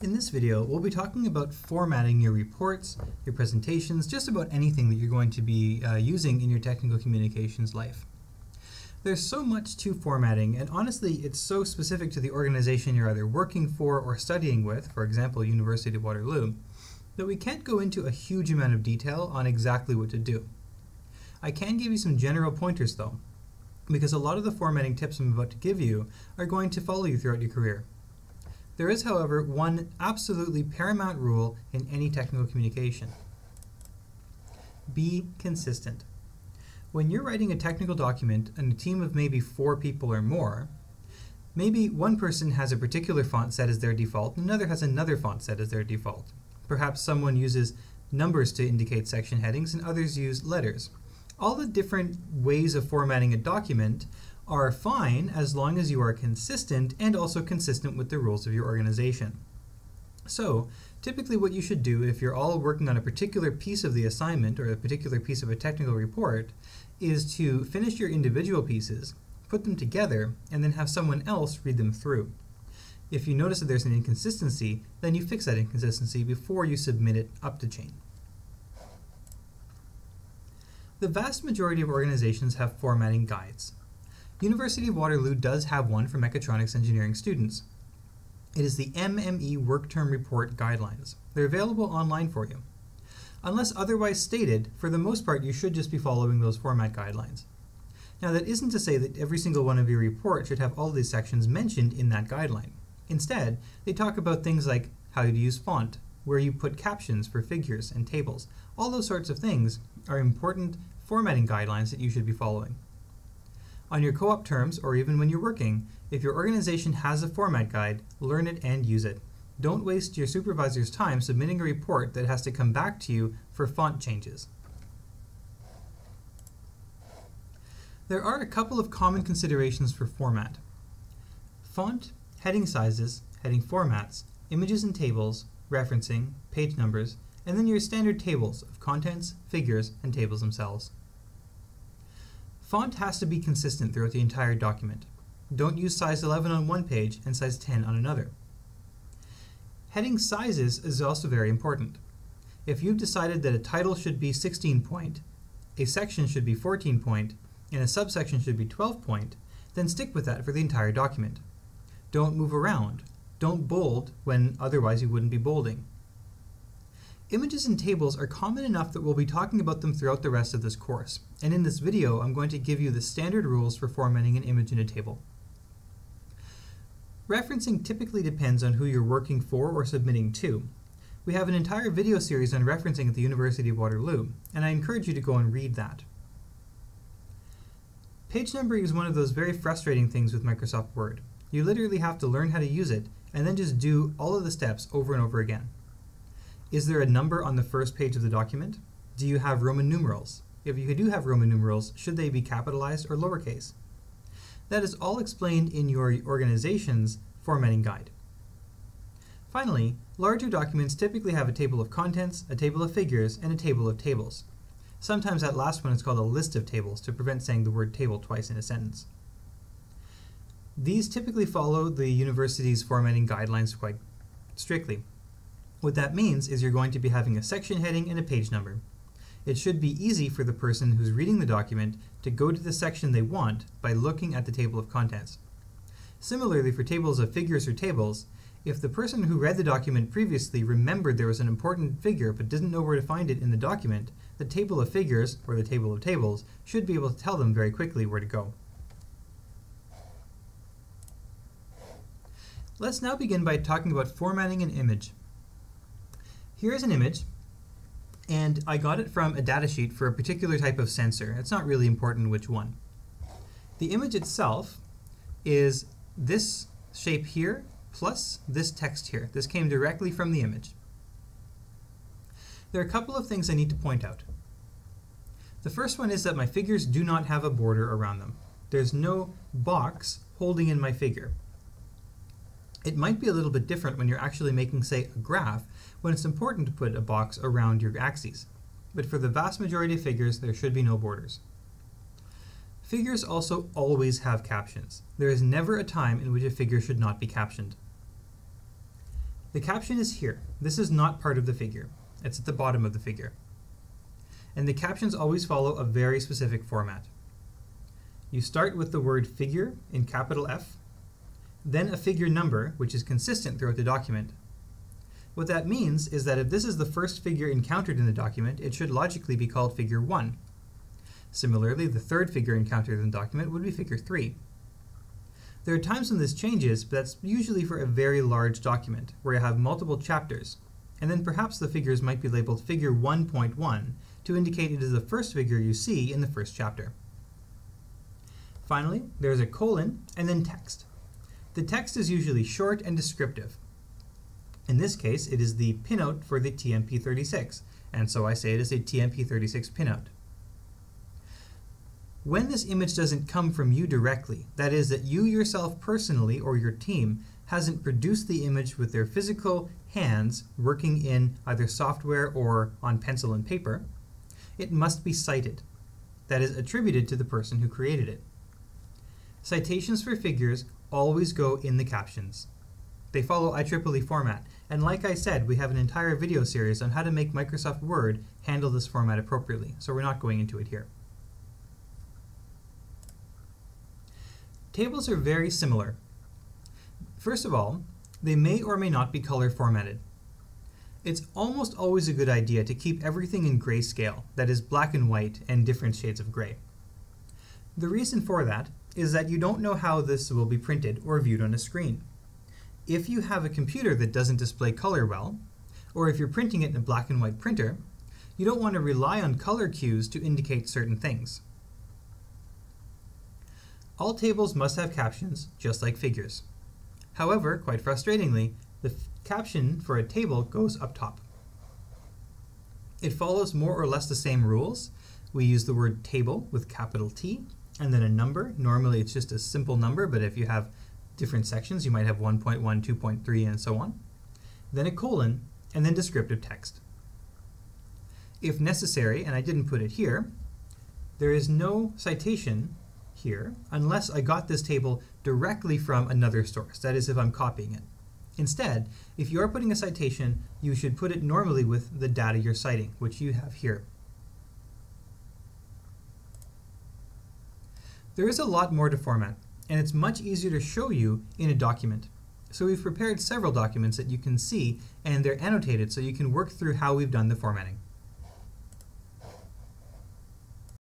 In this video, we'll be talking about formatting your reports, your presentations, just about anything that you're going to be using in your technical communications life. There's so much to formatting, and honestly, it's so specific to the organization you're either working for or studying with, for example, University of Waterloo, that we can't go into a huge amount of detail on exactly what to do. I can give you some general pointers though, because a lot of the formatting tips I'm about to give you are going to follow you throughout your career. There is, however, one absolutely paramount rule in any technical communication. Be consistent. When you're writing a technical document in a team of maybe 4 people or more, maybe one person has a particular font set as their default, and another has another font set as their default. Perhaps someone uses numbers to indicate section headings and others use letters. All the different ways of formatting a document are fine as long as you are consistent and also consistent with the rules of your organization. So, typically what you should do if you're all working on a particular piece of the assignment or a particular piece of a technical report is to finish your individual pieces, put them together, and then have someone else read them through. If you notice that there's an inconsistency, then you fix that inconsistency before you submit it up the chain. The vast majority of organizations have formatting guides. University of Waterloo does have one for mechatronics engineering students. It is the MME Work Term Report Guidelines. They're available online for you. Unless otherwise stated, for the most part you should just be following those format guidelines. Now that isn't to say that every single one of your reports should have all these sections mentioned in that guideline. Instead, they talk about things like how to use font, where you put captions for figures and tables. All those sorts of things are important formatting guidelines that you should be following. On your co-op terms, or even when you're working, if your organization has a format guide, learn it and use it. Don't waste your supervisor's time submitting a report that has to come back to you for font changes. There are a couple of common considerations for format. Font, heading sizes, heading formats, images and tables, referencing, page numbers, and then your standard tables of contents, figures, and tables themselves. Font has to be consistent throughout the entire document. Don't use size 11 on one page and size 10 on another. Heading sizes is also very important. If you've decided that a title should be 16 point, a section should be 14 point, and a subsection should be 12 point, then stick with that for the entire document. Don't move around. Don't bold when otherwise you wouldn't be bolding. Images and tables are common enough that we'll be talking about them throughout the rest of this course, and in this video I'm going to give you the standard rules for formatting an image in a table. Referencing typically depends on who you're working for or submitting to. We have an entire video series on referencing at the University of Waterloo, and I encourage you to go and read that. Page numbering is one of those very frustrating things with Microsoft Word. You literally have to learn how to use it, and then just do all of the steps over and over again. Is there a number on the first page of the document? Do you have Roman numerals? If you do have Roman numerals, should they be capitalized or lowercase? That is all explained in your organization's formatting guide. Finally, larger documents typically have a table of contents, a table of figures, and a table of tables. Sometimes that last one is called a list of tables to prevent saying the word table twice in a sentence. These typically follow the university's formatting guidelines quite strictly. What that means is you're going to be having a section heading and a page number. It should be easy for the person who's reading the document to go to the section they want by looking at the table of contents. Similarly, for tables of figures or tables, if the person who read the document previously remembered there was an important figure but didn't know where to find it in the document, the table of figures, or the table of tables, should be able to tell them very quickly where to go. Let's now begin by talking about formatting an image. Here is an image, and I got it from a datasheet for a particular type of sensor. It's not really important which one. The image itself is this shape here plus this text here. This came directly from the image. There are a couple of things I need to point out. The first one is that my figures do not have a border around them. There's no box holding in my figure. It might be a little bit different when you're actually making, say, a graph, when it's important to put a box around your axes. But for the vast majority of figures, there should be no borders. Figures also always have captions. There is never a time in which a figure should not be captioned. The caption is here. This is not part of the figure. It's at the bottom of the figure. And the captions always follow a very specific format. You start with the word figure in capital F, then a figure number, which is consistent throughout the document. What that means is that if this is the first figure encountered in the document, it should logically be called figure 1. Similarly, the third figure encountered in the document would be figure 3. There are times when this changes, but that's usually for a very large document, where you have multiple chapters, and then perhaps the figures might be labeled figure 1.1 to indicate it is the first figure you see in the first chapter. Finally, there's a colon and then text. The text is usually short and descriptive. In this case, it is the pinout for the TMP36, and so I say it is a TMP36 pinout. When this image doesn't come from you directly, that is, that you yourself personally or your team hasn't produced the image with their physical hands working in either software or on pencil and paper, it must be cited, that is, attributed to the person who created it. Citations for figures always go in the captions. They follow IEEE format, and like I said, we have an entire video series on how to make Microsoft Word handle this format appropriately, so we're not going into it here. Tables are very similar. First of all, they may or may not be color formatted. It's almost always a good idea to keep everything in grayscale, that is black and white and different shades of gray. The reason for that is that you don't know how this will be printed or viewed on a screen. If you have a computer that doesn't display color well, or if you're printing it in a black and white printer, you don't want to rely on color cues to indicate certain things. All tables must have captions, just like figures. However, quite frustratingly, the caption for a table goes up top. It follows more or less the same rules. We use the word table with capital T, and then a number. Normally it's just a simple number, but if you have different sections, you might have 1.1, 2.3, and so on. Then a colon, and then descriptive text. If necessary, and I didn't put it here, there is no citation here unless I got this table directly from another source, that is if I'm copying it. Instead, if you are putting a citation, you should put it normally with the data you're citing, which you have here. There is a lot more to format, and it's much easier to show you in a document. So we've prepared several documents that you can see, and they're annotated so you can work through how we've done the formatting.